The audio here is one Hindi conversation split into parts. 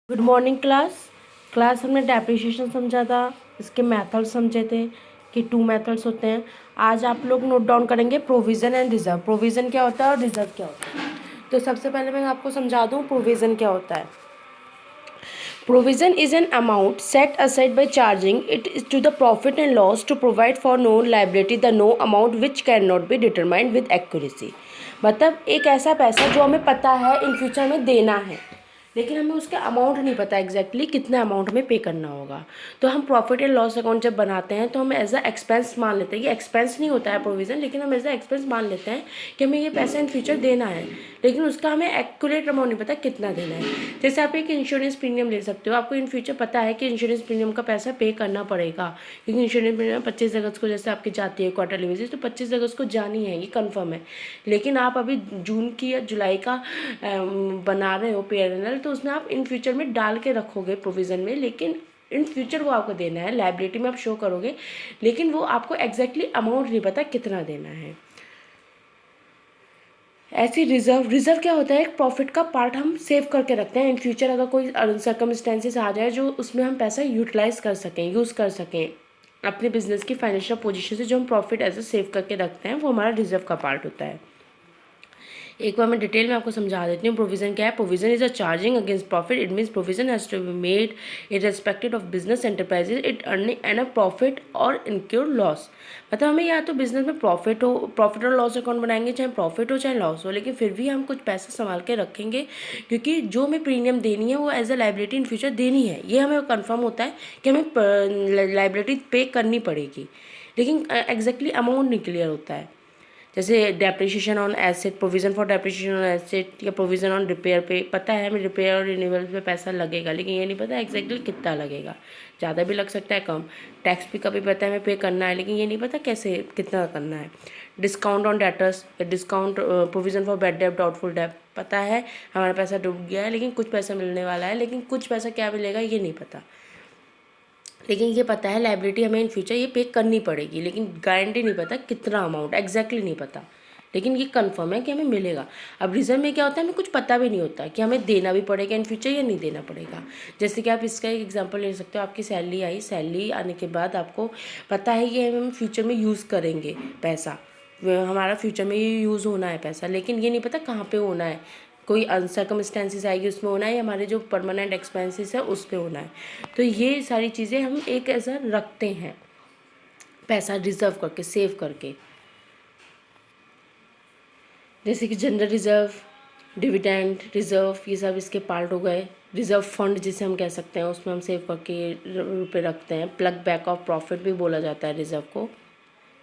गुड मॉर्निंग क्लास हमने डेप्रिसिएशन समझा था, इसके मेथड समझे थे कि 2 मेथड्स होते हैं। आज आप लोग नोट डाउन करेंगे प्रोविज़न एंड रिजर्व। प्रोविज़न क्या होता है और रिजर्व क्या होता है। तो सबसे पहले मैं आपको समझा दूं प्रोविज़न क्या होता है। Provision is an amount set aside by charging it is to the profit and loss to provide for no liability the no amount which can not be determined with accuracy. मतलब एक ऐसा पैसा जो हमें पता है इन फ्यूचर में देना है, लेकिन हमें उसका अमाउंट नहीं पता एग्जैक्टली कितना अमाउंट हमें पे करना होगा। तो हम प्रॉफिट एंड लॉस अकाउंट जब बनाते हैं तो हम एज अ एक्सपेंस मान लेते हैं। ये एक्सपेंस नहीं होता है प्रोविज़न, लेकिन हम एज अ एक्सपेंस मान लेते हैं कि हमें ये पैसा इन फ्यूचर देना है, लेकिन उसका हमें एक्यूरेट अमाउंट नहीं पता कितना देना है। जैसे आप एक इंश्योरेंस प्रीमियम ले सकते हो, आपको इन फ्यूचर पता है कि इंश्योरेंस प्रीमियम का पैसा पे करना पड़ेगा, क्योंकि इंश्योरेंस प्रीमियम 25 अगस्त को जैसे आपकी जाती है क्वार्टरली बेसिस, तो 25 अगस्त को जानी है, ये कन्फर्म है। लेकिन आप अभी जून की या जुलाई का बना रहे हो P&L, तो उसमें आप इन फ्यूचर में डाल के रखोगे प्रोविज़न में, लेकिन इन फ्यूचर वो आपको देना है, लायबिलिटी में आप शो करोगे, लेकिन वो आपको एग्जैक्टली अमाउंट नहीं पता कितना देना है। ऐसी रिजर्व क्या होता है, एक प्रॉफिट का पार्ट हम सेव करके रखते हैं इन फ्यूचर, अगर कोई सर्कमस्टेंसेस आ जाए जो उसमें हम पैसा यूटिलाइज कर सकें, यूज़ कर सकें अपने बिजनेस की फाइनेंशियल पोजीशन से। जो हम प्रॉफिट एज ए सेव करके रखते हैं वो हमारा रिजर्व का पार्ट होता है। एक बार मैं डिटेल में आपको समझा देती हूँ प्रोविज़न क्या है। Provision is a charging against profit. It means provision has to be made irrespective of business enterprises it earning and a profit और इनक्योर लॉस। मतलब हमें या तो बिजनेस में प्रॉफिट और लॉस अकाउंट बनाएंगे, चाहे प्रॉफिट हो चाहे लॉस हो, लेकिन फिर भी हम कुछ पैसा संभाल के रखेंगे, क्योंकि जो हमें प्रीमियम देनी है वो as a liability in future देनी है। ये हमें कन्फर्म होता है कि हमें लाइबिलिटी पे करनी पड़ेगी, लेकिन एग्जैक्टली अमाउंट नहीं क्लियर होता है। जैसे depreciation on asset, provision for depreciation on asset या प्रोविज़न ऑन रिपेयर पे पता है हमें रिपेयर और रिन्यूअल पे पैसा लगेगा, लेकिन ये नहीं पता एग्जैक्टली कितना लगेगा। ज़्यादा भी लग सकता है, कम। टैक्स भी कभी पता है हमें पे करना है, लेकिन ये नहीं पता कैसे कितना करना है। डिस्काउंट ऑन डेटर्स या डिस्काउंट प्रोविज़न फॉर बैड डेब्ट डाउटफुल डेब्ट, पता है हमारा पैसा डूब गया है लेकिन कुछ पैसा मिलने वाला है, लेकिन कुछ पैसा क्या मिलेगा ये नहीं पता। लेकिन ये पता है लाइबिलिटी हमें इन फ्यूचर ये पे करनी पड़ेगी, लेकिन गारंटी नहीं पता कितना अमाउंट एग्जैक्टली नहीं पता, लेकिन ये कंफर्म है कि हमें मिलेगा। अब रिजर्व में क्या होता है, हमें कुछ पता भी नहीं होता कि हमें देना भी पड़ेगा इन फ्यूचर या नहीं देना पड़ेगा। जैसे कि आप इसका एक एग्जांपल ले सकते हो, आपकी सैलरी आई, सैलरी आने के बाद आपको पता है कि हम फ्यूचर में यूज़ करेंगे पैसा, हमारा फ्यूचर में ये यूज़ होना है पैसा, लेकिन ये नहीं पता कहाँ पे होना है। कोई अनसर्कमस्टेंसेस आएगी उसमें होना है, या हमारे जो परमानेंट एक्सपेंसेस है उस पर होना है। तो ये सारी चीज़ें हम एक ऐसा रखते हैं पैसा रिजर्व करके, सेव करके। जैसे कि जनरल रिजर्व, डिविडेंड रिजर्व, ये सब इसके पार्ट हो गए। रिजर्व फंड जिसे हम कह सकते हैं, उसमें हम सेव करके रुपये रखते हैं। प्लग बैक ऑफ प्रॉफिट भी बोला जाता है रिजर्व को,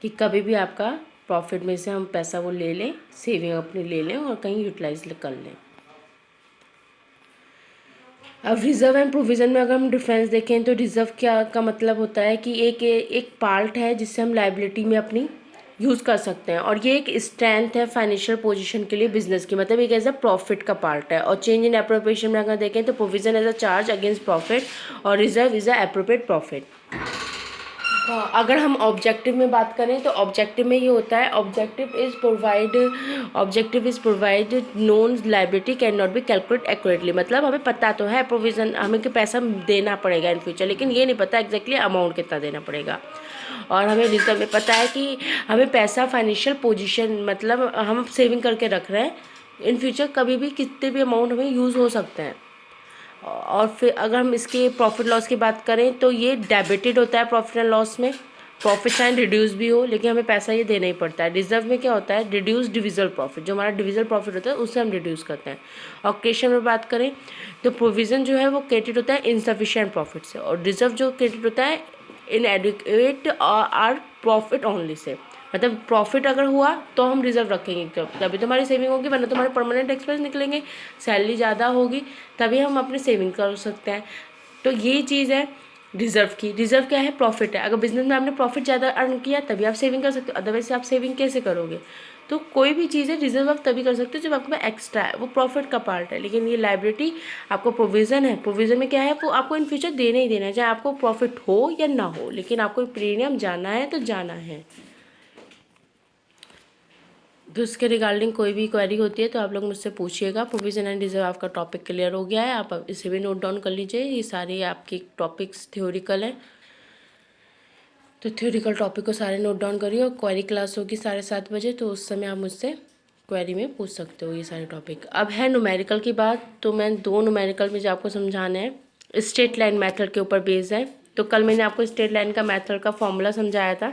कि कभी भी आपका प्रॉफिट में से हम पैसा वो ले लें, सेविंग अपनी ले लें और कहीं यूटिलाइज कर लें। अब रिजर्व एंड प्रोविज़न में अगर हम डिफरेंस देखें तो रिजर्व क्या का मतलब होता है कि एक पार्ट है जिससे हम लाइबिलिटी में अपनी यूज़ कर सकते हैं, और ये एक स्ट्रेंथ है फाइनेंशियल पोजीशन के लिए बिजनेस की, मतलब एक एज अ प्रॉफिट का पार्ट है। और चेंज इन एप्रोप्रिएशन में अगर देखें तो provision as a charge against profit और reserve is a appropriate profit. अगर हम ऑब्जेक्टिव में बात करें तो ऑब्जेक्टिव में ये होता है, objective is provide known liability can not B calculate accurately. मतलब हमें पता तो है प्रोविज़न हमें कि पैसा देना पड़ेगा इन फ्यूचर, लेकिन ये नहीं पता एग्जैक्टली अमाउंट कितना देना पड़ेगा। और हमें रिजर्व में पता है कि हमें पैसा फाइनेंशियल पोजीशन, मतलब हम सेविंग करके रख रहे हैं, इन फ्यूचर कभी भी कितने भी अमाउंट हमें यूज़ हो सकते हैं। और फिर अगर हम इसके प्रॉफिट लॉस की बात करें तो ये डेबिटेड होता है प्रॉफिट एंड लॉस में, प्रॉफिट चाहे रिड्यूस भी हो, लेकिन हमें पैसा ये देना ही पड़ता है। रिजर्व में क्या होता है, रिड्यूस डिविजल प्रॉफिट, जो हमारा डिविजल प्रॉफिट होता है उससे हम रिड्यूस करते हैं। और क्रेडिट में बात करें तो प्रोविज़न जो है वो क्रेडिट होता है इनसफिशिएंट प्रॉफिट से, और रिजर्व जो क्रेडिट होता है इनएडिक्वेट आर प्रॉफिट ओनली से। मतलब प्रॉफिट अगर हुआ तो हम रिजर्व रखेंगे, तभी तो हमारी सेविंग होगी, वरना तो हमारे परमानेंट एक्सपेंस निकलेंगे। सैलरी ज़्यादा होगी तभी हम अपनी सेविंग कर सकते हैं। तो ये चीज़ है रिजर्व की। रिजर्व क्या है, प्रॉफिट है। अगर बिजनेस में आपने प्रॉफिट ज़्यादा अर्न किया तभी आप सेविंग कर सकते हो, अदरवाइज आप सेविंग कैसे करोगे। तो कोई भी चीज़ है रिजर्व आप तभी कर सकते हो जब आपके पास एक्स्ट्रा है, वो प्रॉफिट का पार्ट है। लेकिन ये लाइबिलिटी आपको प्रोविज़न है, प्रोविज़न में क्या है, वो आपको इन फ्यूचर देना ही देना है, चाहे आपको प्रॉफिट हो या ना हो, लेकिन आपको प्रीमियम जाना है तो जाना है। तो इसके रिगार्डिंग कोई भी क्वेरी होती है तो आप लोग मुझसे पूछिएगा। प्रोविजन एंड रिजर्व आपका टॉपिक क्लियर हो गया है, आप इसे भी नोट डाउन कर लीजिए। ये सारे आपके टॉपिक्स थ्योरिकल हैं, तो थ्योरिकल टॉपिक को सारे नोट डाउन करिए। और क्वेरी क्लास होगी 7:30 बजे, तो उस समय आप मुझसे क्वेरी में पूछ सकते हो ये सारे टॉपिक। अब है न्यूमेरिकल की बात, तो मैं 2 न्यूमेरिकल में जो आपको समझाना है स्ट्रेट लाइन मेथड के ऊपर बेस्ड है। तो कल मैंने आपको स्ट्रेट लाइन का मेथड का फॉर्मूला समझाया था।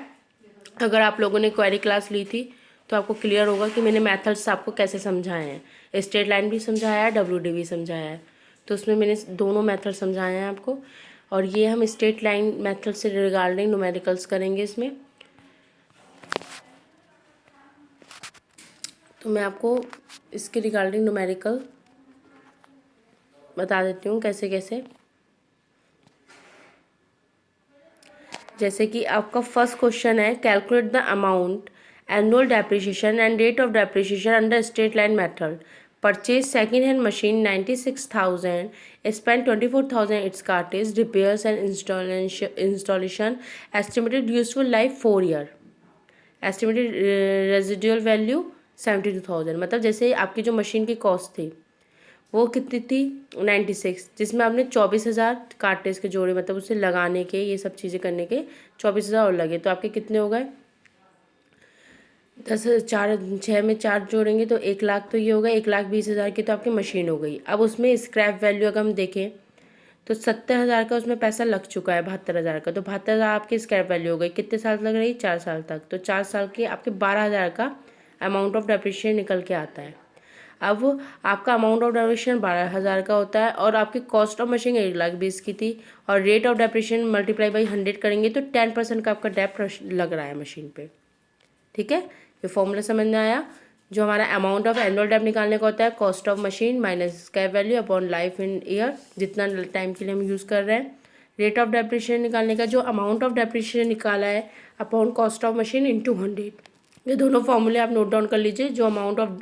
अगर आप लोगों ने क्वेरी क्लास ली थी तो आपको क्लियर होगा कि मैंने मेथड्स आपको कैसे समझाए हैं। स्ट्रेट लाइन भी समझाया है, WD भी समझाया है, तो उसमें मैंने दोनों मेथड समझाए हैं आपको। और ये हम स्ट्रेट लाइन मेथड से रिगार्डिंग न्यूमेरिकल्स करेंगे इसमें। तो मैं आपको इसके रिगार्डिंग न्यूमेरिकल बता देती हूँ कैसे कैसे। जैसे कि आपका फर्स्ट क्वेश्चन है, calculate the amount annual depreciation and rate of depreciation under straight line method. Purchase second hand machine 96,000, spend 24,000 its cartage, repairs and installation, estimated useful life 4 year, estimated residual value 72,000। मतलब जैसे आपकी जो मशीन की कॉस्ट थी वो कितनी थी 96, जिसमें आपने 24,000 कार्टेज के जोड़े, मतलब उसे लगाने के ये सब चीज़ें करने के 24,000 और लगे, तो आपके कितने हो गए 10 4 6 में 4 जोड़ेंगे तो 1,00,000, तो ये हो गया 1,20,000 की तो आपकी मशीन हो गई। अब उसमें स्क्रैप वैल्यू अगर हम देखें तो 70,000 का उसमें पैसा लग चुका है, 72,000 का, तो 72,000 आपकी स्क्रैप वैल्यू हो गई। कितने साल लग रही, 4 साल तक, तो 4 साल के आपके 12,000 का अमाउंट ऑफ डेप्रिसिएशन निकल के आता है। अब आपका अमाउंट ऑफ डेप्रिसिएशन 12,000 का होता है और आपकी कॉस्ट ऑफ मशीन 1,20,000 की थी, और rate of depreciation multiply by 100 करेंगे तो 10% का आपका डेप्ट लग रहा है मशीन पे। ठीक है, ये फॉर्मूला समझ में आया। जो हमारा अमाउंट ऑफ एनुअल डेप्ट निकालने का होता है, cost of machine minus scrap value upon life in year, जितना टाइम के लिए हम यूज़ कर रहे हैं। रेट ऑफ डेप्रिसिएशन निकालने का, जो अमाउंट ऑफ डेप्रिसिएशन निकाला है upon cost of machine into 100। ये दोनों फॉर्मूले आप नोट डाउन कर लीजिए। जो अमाउंट ऑफ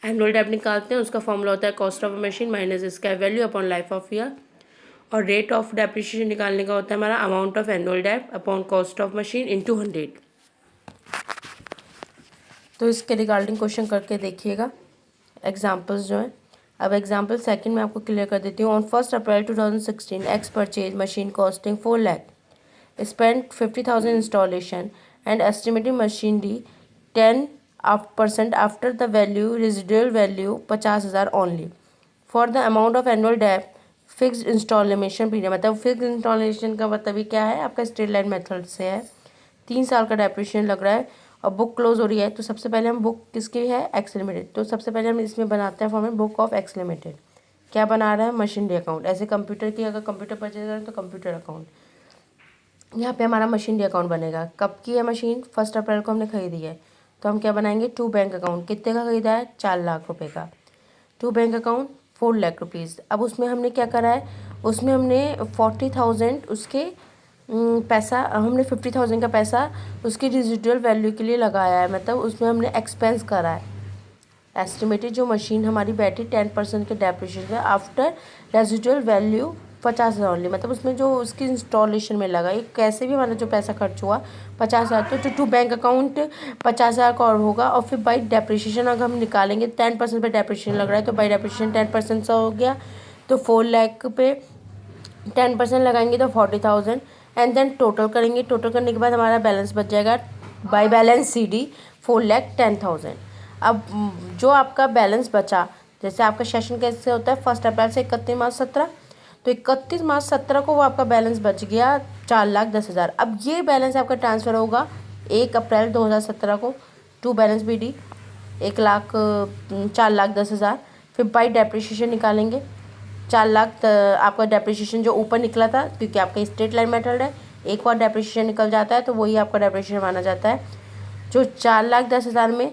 एनुअल डेप्ट निकालते हैं उसका फॉर्मूला होता है cost of machine minus scrap value upon life of year, और रेट ऑफ डेप्रिसिएशन निकालने का होता है हमारा अमाउंट ऑफ एनुअल डेप्ट upon cost of machine into 100। तो इसके रिगार्डिंग क्वेश्चन करके देखिएगा, एग्जाम्पल्स जो हैं। अब एग्जाम्पल सेकंड में आपको क्लियर कर देती हूँ। On 1 April 2016 x purchase machine costing 4 lakh, spend 50,000 installation and estimated machinery 10% after the value residual value 50,000 only for the amount of annual डेप्ट फिक्स्ड इंस्टॉलेशन पीरियड। मतलब फिक्स इंस्टॉलेशन का मतलब क्या है, आपका स्ट्रेट लाइन मेथड से है। 3 साल का डेप्रिसिएशन लग रहा है और बुक क्लोज हो रही है, तो सबसे पहले हम बुक किसकी है, एक्स लिमिटेड। तो सबसे पहले हम इसमें बनाते हैं format book of x limited. क्या बना रहा है, मशीनरी अकाउंट। ऐसे कंप्यूटर की अगर कंप्यूटर परचेज करें तो कंप्यूटर अकाउंट, यहाँ पे हमारा मशीनरी अकाउंट बनेगा। कब की है मशीन, 1 अप्रैल को हमने खरीदी है, तो हम क्या बनाएंगे, 2 बैंक अकाउंट। कितने का खरीदा है, 4 लाख रुपए का। 2 बैंक अकाउंट 4 लाख रुपीज़। अब उसमें हमने क्या करा है, उसमें हमने 40,000 उसके पैसा, हमने 50,000 का पैसा उसकी रेजिडुअल वैल्यू के लिए लगाया है। मतलब उसमें हमने एक्सपेंस करा है। एस्टिमेटेड जो मशीन हमारी बैठी 10% के डेप्रिसिएशन है आफ्टर रेजिडुअल वैल्यू 50,000 ओनली। मतलब उसमें जो उसकी इंस्टॉलेशन में लगा, ये कैसे भी हमारा जो पैसा खर्च हुआ 50,000, तो 2 बैंक अकाउंट 50,000 का और होगा। और फिर बाई डेप्रिसिएशन अगर हम निकालेंगे 10% पे डेप्रिसिएशन लग रहा है, तो बाई डेप्रिसिएशन 10% सा हो गया, तो 4 लाख पे 10% लगाएंगे तो 40,000। एंड देन टोटल करेंगे, टोटल करने के बाद हमारा बैलेंस बच जाएगा बाई बैलेंस CD 4,10,000। अब जो आपका बैलेंस बचा, जैसे आपका सेशन कैसे होता है 1 अप्रैल से 31 मार्च 17, तो 31 मार्च 17 को वो आपका बैलेंस बच गया 4,10,000। अब ये बैलेंस आपका ट्रांसफ़र होगा 1 अप्रैल 2017 को टू बैलेंस BD 4,10,000। फिर बाई डेप्रिसिएशन निकालेंगे 4 लाख आपका डेप्रिसिएशन जो ऊपर निकला था, क्योंकि आपका स्ट्रेट लाइन मेथड है, एक बार डेप्रिसिएशन निकल जाता है तो वही आपका डेप्रिसिएशन माना जाता है। जो 4,10,000 में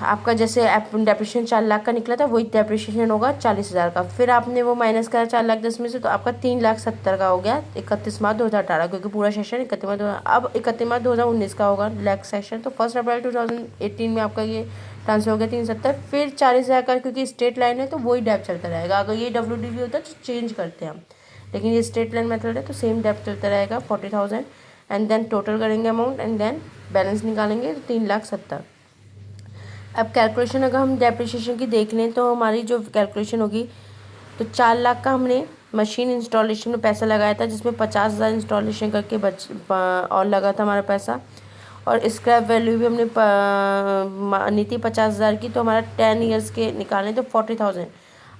आपका जैसे डेप्रिसिएशन 4 लाख का निकला था, वही डेप्रिसिएशन होगा 40,000 का। फिर आपने वो माइनस करा 4,10,000 में से, तो आपका 3,70,000 का हो गया 31 मार्च 2018, क्योंकि पूरा सेशन 31 मार्च। अब 31 मार्च 2019 का होगा नेक्स्ट सेशन, तो 1 अप्रैल 2018 में आपका ये ट्रांसफर हो गया 370। फिर 40,000 का, क्योंकि स्ट्रेट लाइन है तो वही डेप चलता रहेगा। अगर ये WDV होता है तो चेंज करते हैं हम, लेकिन ये स्ट्रेट लाइन मेथड है तो सेम डेप चलता रहेगा 40,000। एंड देन टोटल करेंगे अमाउंट, एंड देन बैलेंस निकालेंगे तो 3,70,000। अब कैलकुलेशन अगर हम डेप्रिसिएशन की देख लें तो हमारी जो कैलकुलेशन होगी, तो 4 लाख का हमने मशीन इंस्टॉलेशन में पैसा लगाया था, जिसमें 50,000 इंस्टॉलेशन करके और लगा था हमारा पैसा। और स्क्रैप वैल्यू भी हमने मानी थी 50,000 की, तो हमारा 10 ईयर्स के निकालें तो 40,000।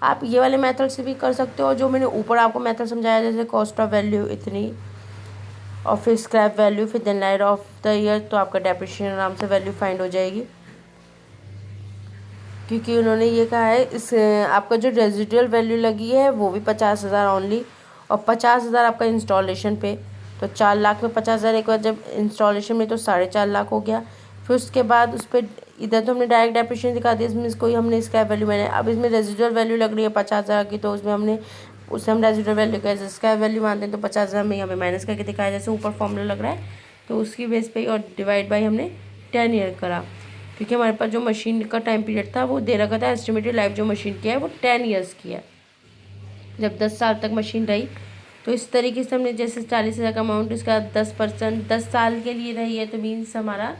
आप ये वाले मेथड से भी कर सकते हो, जो मैंने ऊपर आपको मेथड समझाया, जैसे कॉस्ट ऑफ वैल्यू इतनी और फिर स्क्रैप वैल्यू, फिर then life of the year, तो आपका डेप्रिसिएशन आराम से वैल्यू फाइंड हो जाएगी। क्योंकि उन्होंने ये कहा है इस आपका जो रेजिडुअल वैल्यू लगी है वो भी 50,000 ओनली, और 50,000 आपका इंस्टॉलेशन पे, तो 4 लाख में 50,000 एक बार जब इंस्टॉलेशन में, तो 4.5 लाख हो गया। फिर उसके बाद उस पर इधर तो हमने डायरेक्ट डेप्रिसिएशन दिखा दिया, इसमें कोई हमने स्क्रैप वैल्यू मैंने, अब इसमें रेजिडुअल वैल्यू लग रही है 50,000 की, तो उसमें हमने उससे हम रेजिडुअल वैल्यू कैसे स्क्रैप वैल्यू मानते हैं, तो 50,000 में हमें माइनस करके दिखाया, जैसे ऊपर फॉर्मूला लग रहा है, तो उसकी बेस पे और डिवाइड बाई हमने 10 ईयर करा, क्योंकि हमारे पास जो मशीन का टाइम पीरियड था वो दे रखा था, एस्टिमेटेड लाइफ जो मशीन की है वो 10 ईयर्स की है, जब 10 साल तक मशीन रही। तो इस तरीके से हमने जैसे 40,000 का अमाउंट, इसका 10% 10 साल के लिए रही है, तो मीन्स हमारा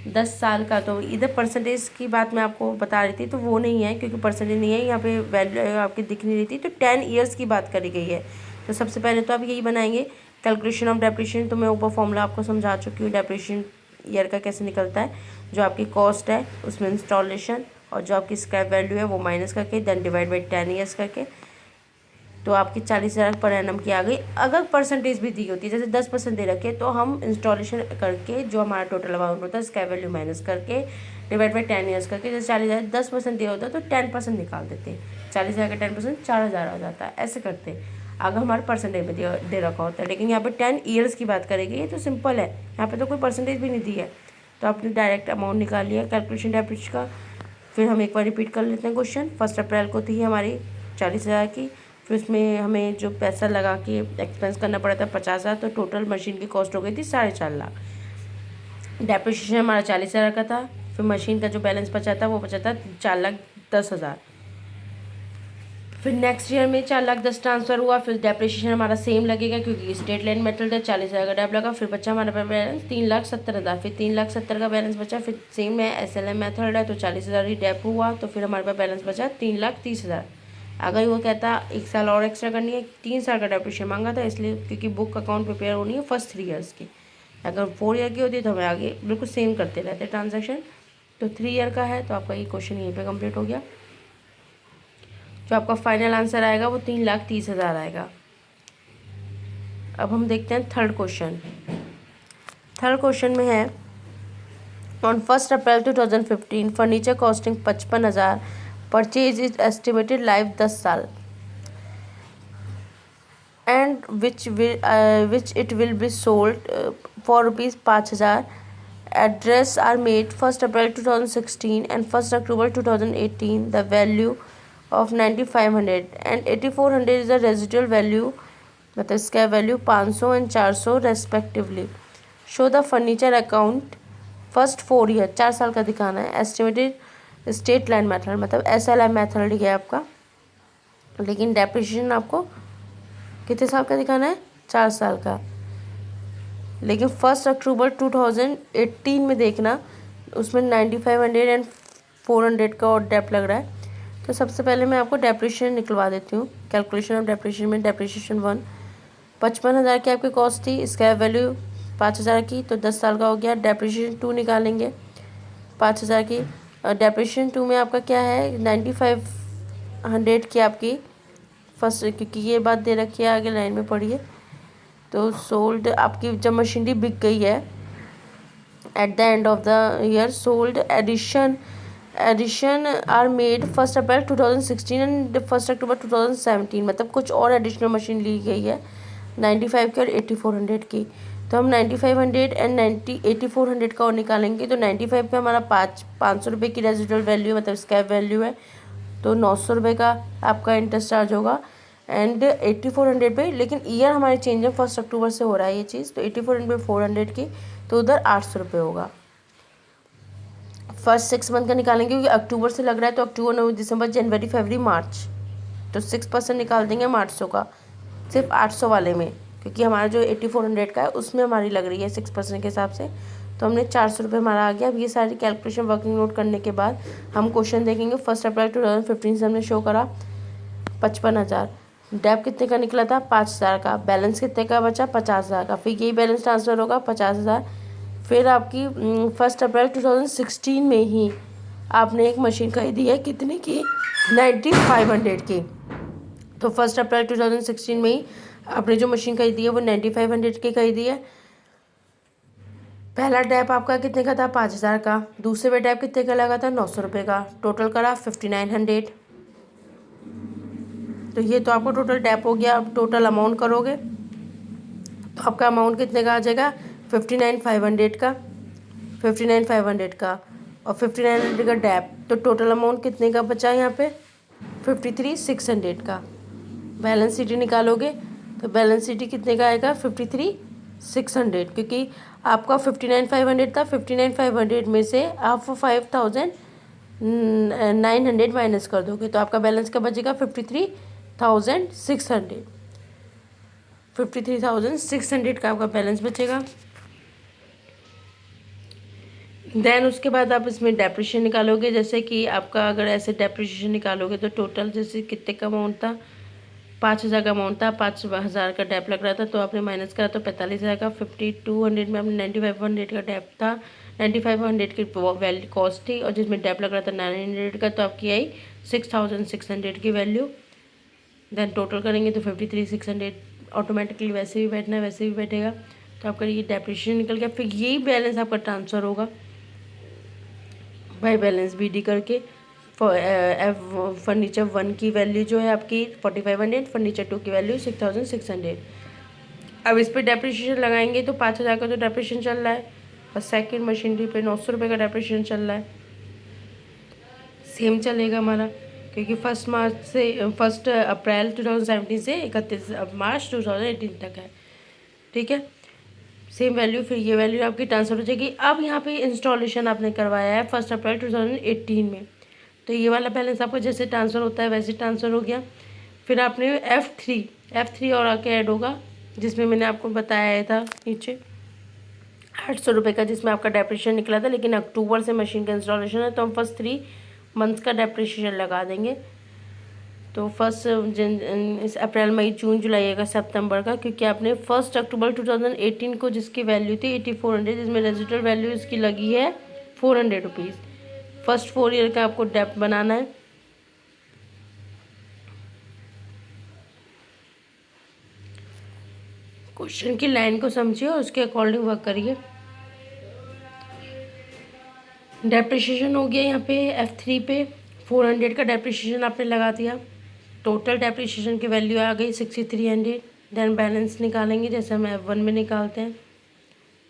10 साल का, तो इधर परसेंटेज की बात मैं आपको बता रही थी, तो वो नहीं है, क्योंकि परसेंटेज नहीं है यहाँ पे, वैल्यू आपकी दिख नहीं रही थी, तो 10 ईयर्स की बात करी गई है। तो सबसे पहले तो आप यही बनाएंगे कैलकुलेशन ऑफ डेप्रिसिएशन, तो मैं ऊपर फॉर्मूला आपको समझा चुकी हूँ डेप्रिसिएशन ईयर का कैसे निकलता है। जो आपकी कॉस्ट है उसमें इंस्टॉलेशन, और जो आपकी स्क्रैप वैल्यू है वो माइनस करके, देन डिवाइड बाई 10 ईयर्स करके, तो आपकी 40,000 पर एनम की आ गई। अगर परसेंटेज भी दी होती है, जैसे 10% दे रखे, तो हम इंस्टॉलेशन करके जो हमारा टोटल अमाउंट होता है स्क्रैप वैल्यू माइनस करके डिवाइड बाई 10 ईयर्स करके, जैसे 40,000 10% दिया होता है तो 10% निकाल देते, 40,000 का 10% 4,000 हो जाता है, ऐसे करते अगर हमारे परसेंटेज में दे रखा होता है। लेकिन यहाँ पे 10 ईयर्स की बात करेगी, ये तो सिंपल है, यहाँ पे तो कोई परसेंटेज भी नहीं दी है, तो आपने डायरेक्ट अमाउंट निकाल लिया कैलकुलेशन डेप्रिसिएशन का। फिर हम एक बार रिपीट कर लेते हैं क्वेश्चन। 1 अप्रैल को थी हमारी 40,000 की, फिर उसमें हमें जो पैसा लगा के एक्सपेंस करना पड़ा था 50,000, तो टोटल मशीन की कॉस्ट हो गई थी 4.5 लाख। डेप्रिसिएशन हमारा 40,000 का था, फिर मशीन का जो बैलेंस बचा था वो बचा था 4,10,000। फिर नेक्स्ट ईयर में 4,10,000 ट्रांसफ़र हुआ, फिर डेप्रिसिएशन हमारा सेम लगेगा क्योंकि स्टेट लाइन मेथड है, 40,000 का डेप लगा, फिर बचा हमारे पास बैलेंस 3,70,000, फिर 3,70,000 का बैलेंस बचा, फिर सेम है SLM मेथड है, तो 40,000 ही डेप हुआ, तो फिर हमारे पास बैलेंस बचा 3,30,000। अगर वो कहता 1 साल और एक्स्ट्रा करनी है, 3 साल का डेप्रिसिएशन मांगा था, इसलिए क्योंकि बुक अकाउंट प्रिपेयर होनी है फर्स्ट 3 ईयर्स की, अगर 4 ईयर की होती है तो हमें आगे बिल्कुल सेम करते रहते ट्रांजेक्शन। तो 3 ईयर का है, तो आपका ये क्वेश्चन यहीं पे कंप्लीट हो गया। जो आपका फाइनल आंसर आएगा वो 3,30,000 आएगा। अब हम देखते हैं थर्ड क्वेश्चन। थर्ड क्वेश्चन में है, on 1 April 2015 furniture costing 55,000, purchase is estimated life 10 साल, and which it will be sold for rupees 5,000. Address are made 1 April 2016 and 1 October 2018. The value of 9,500 and 8,400 is the residual value, मतलब इसका value 500 and 400 respectively. Show the furniture account first 4 year, 4 साल का दिखाना है। एस्टिमेटेड स्टेट लाइन मेथड, मतलब SLM मेथड है आपका, लेकिन डेप्रिसिएशन आपको कितने साल का दिखाना है, 4 साल का। लेकिन 1 अक्टूबर 2018 में देखना, उसमें 9,500 एंड 400 का और डेप लग रहा है। तो सबसे पहले मैं आपको डेप्रिसिएशन निकलवा देती हूँ। कैलकुलेशन ऑफ डेप्रिसिएशन में डेप्रिसिएशन 1 55,000 की आपकी कॉस्ट थी, स्क्रैप वैल्यू 5,000 की, तो 10 साल का हो गया। डेप्रिसिएशन 2 निकालेंगे 5,000 की। डेप्रिसिएशन 2 में आपका क्या है, 9,500 की आपकी फर्स्ट, क्योंकि ये बात दे रखी है आगे लाइन में पढ़िए। तो सोल्ड आपकी जब मशीनरी बिक गई है at the end of the year, sold addition are made 1 April 2016 and 1 October 2017, मतलब कुछ और एडिशनल मशीन ली गई है 95 की और 8,400 की। तो हम 9,500 एंड 8,400 का और निकालेंगे, तो 95 पे हमारा 500 रुपये की रेजिडुअल वैल्यू, मतलब स्क्रैप वैल्यू है, तो 900 रुपये का आपका इंटरेस्ट चार्ज होगा। एंड 8,400 पे, लेकिन ईयर हमारे चेंज है, 1 अक्टूबर से हो रहा है ये चीज़, तो 8,400 पे 400 की, तो उधर 800 रुपये होगा। फर्स्ट 6 मंथ का निकालेंगे, क्योंकि अक्टूबर से लग रहा है, तो अक्टूबर, नवंबर, दिसंबर, जनवरी, फरवरी, मार्च, तो 6% निकाल देंगे हम 800 का, सिर्फ 800 वाले में, क्योंकि हमारा जो 8,400 का है उसमें हमारी लग रही है 6% के हिसाब से, तो हमने 400 रुपये हमारा आ गया। अब ये सारी कैलकुलेशन वर्किंग नोट करने के बाद हम क्वेश्चन देखेंगे। 1 अप्रैल 2015 से हमने शो करा 55,000। डेप कितने का निकला था? 5,000 का। बैलेंस कितने का बचा? 50,000 का। फिर यही बैलेंस ट्रांसफ़र होगा 50,000। फिर आपकी 1 अप्रैल 2016 में ही आपने एक मशीन खरीदी है, कितने की? 9500 की। तो 1 अप्रैल 2016 में ही आपने जो मशीन खरीदी है वो 9500 की खरीदी है। पहला डैप आपका कितने का था? 5,000 का। दूसरे पे डैप कितने का लगा था? 900 रुपये का। टोटल करा 5900। तो ये तो आपको टोटल डैप हो गया। अब टोटल अमाउंट करोगे तो आपका अमाउंट कितने का आ जाएगा? 59,500 का, 59,500 का और 5900 का डैप। तो टोटल अमाउंट कितने का बचा यहाँ पे? 53,600 का। बैलेंस शीट निकालोगे तो बैलेंस शीट कितने का आएगा? 53,600, क्योंकि आपका 59,500 था। 59,500 में से आप 5,900 माइनस कर दोगे तो आपका बैलेंस का बचेगा 53,600। 53,600 का आपका बैलेंस बचेगा। देन उसके बाद आप इसमें डेप्रिशिएशन निकालोगे। जैसे कि आपका अगर ऐसे डेप्रिशिएशन निकालोगे तो टोटल जैसे कितने का अमाउंट था? 5,000 का अमाउंट था। 5,000 का डेप लग रहा था तो आपने माइनस करा तो 45,000 का। 5200 में आपने 9500 का डेप था। 9500 की वैल्यू कॉस्ट थी और जिसमें डेप लग रहा था 900 का, तो आपकी आई 6,600 की वैल्यू। देन टोटल करेंगे तो 53,600 ऑटोमेटिकली वैसे भी बैठना है, वैसे भी बैठेगा। तो आपका ये डेप्रिशिएशन निकल गया। फिर यही बैलेंस आपका ट्रांसफ़र होगा बाय बैलेंस BD करके। फर्नीचर 1 की वैल्यू जो है आपकी 4500, फर्नीचर 2 की वैल्यू 6,600। अब इस पर डेप्रिशिएशन लगाएंगे तो 5,000 का तो डेप्रिशिएशन चल रहा है और सेकंड मशीनरी पे 900 रुपये का डेप्रिशिएशन चल रहा है। सेम चलेगा हमारा, क्योंकि 1 अप्रैल 2017 से 31 मार्च 2018 तक है। ठीक है, सेम वैल्यू। फिर ये वैल्यू आपकी ट्रांसफर हो जाएगी। अब यहाँ पे इंस्टॉलेशन आपने करवाया है 1 अप्रैल 2018 में, तो ये वाला बैलेंस आपको जैसे ट्रांसफ़र होता है वैसे ट्रांसफ़र हो गया। फिर आपने F3 और आके ऐड होगा, जिसमें मैंने आपको बताया था नीचे 800 रुपये का, जिसमें आपका डेप्रिशिएशन निकला था। लेकिन अक्टूबर से मशीन का इंस्टॉलेशन है तो हम फर्स्ट 3 मंथ्स का डेप्रिशिएशन लगा देंगे। तो इस अप्रैल, मई, जून, जुलाई, अगस्त, सितंबर का, क्योंकि आपने 1 अक्टूबर 2018 को जिसकी वैल्यू थी 8400, जिसमें रेजिडुअल वैल्यू इसकी लगी है 400 रुपीज़। फर्स्ट 4 ईयर का आपको डेप्ट बनाना है। क्वेश्चन की लाइन को समझिए और उसके अकॉर्डिंग वर्क करिए। डेप्रिशिएशन हो गया यहाँ पे F3 पे 400 का डेप्रिशिएशन आपने लगा दिया। टोटल डेप्रिशिएशन की वैल्यू आ गई 6,300। देन बैलेंस निकालेंगे जैसे हम F1 में निकालते हैं।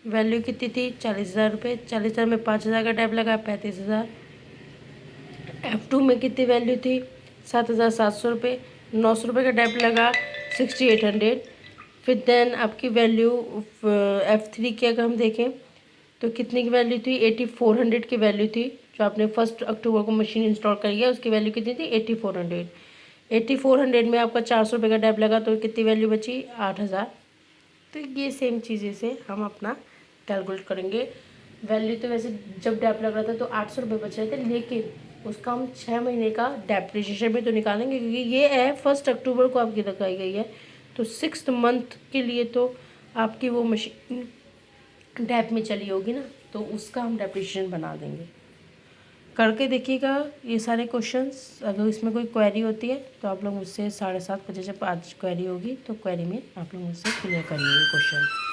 वैल्यू कितनी थी? 40,000 रुपये। 40,000 में 5,000 का डेप लगा 35,000। F2 में कितनी वैल्यू थी? 7,700 रुपये। 900 रुपये का डेप लगा 6,800। फिर देन आपकी वैल्यू F3 की अगर हम देखें तो कितने की वैल्यू थी? 8,400 की वैल्यू थी। जो आपने 1 अक्टूबर को मशीन इंस्टॉल करी है उसकी वैल्यू कितनी थी? 8,400। 8,400 में आपका 400 रुपये का डेप लगा तो कितनी वैल्यू बची? 8,000। तो ये सेम चीज़ें से हम अपना कैलकुलेट करेंगे। वैल्यू तो वैसे जब डेप लग रहा था तो 800 रुपये बच रहे थे, लेकिन उसका हम 6 महीने का डेप्रिशिएशन भी तो निकालेंगे, क्योंकि ये है 1 अक्टूबर को आपकी लगाई गई है। तो 6th मंथ के लिए तो आपकी वो मशीन डेप में चली होगी ना, तो उसका हम डेप्रिशिएशन बना देंगे। करके देखिएगा ये सारे क्वेश्चंस। अगर इसमें कोई क्वेरी होती है तो आप लोग मुझसे 7:30 बजे जब आज क्वेरी होगी तो क्वेरी में आप लोग मुझसे क्लियर करिए क्वेश्चन।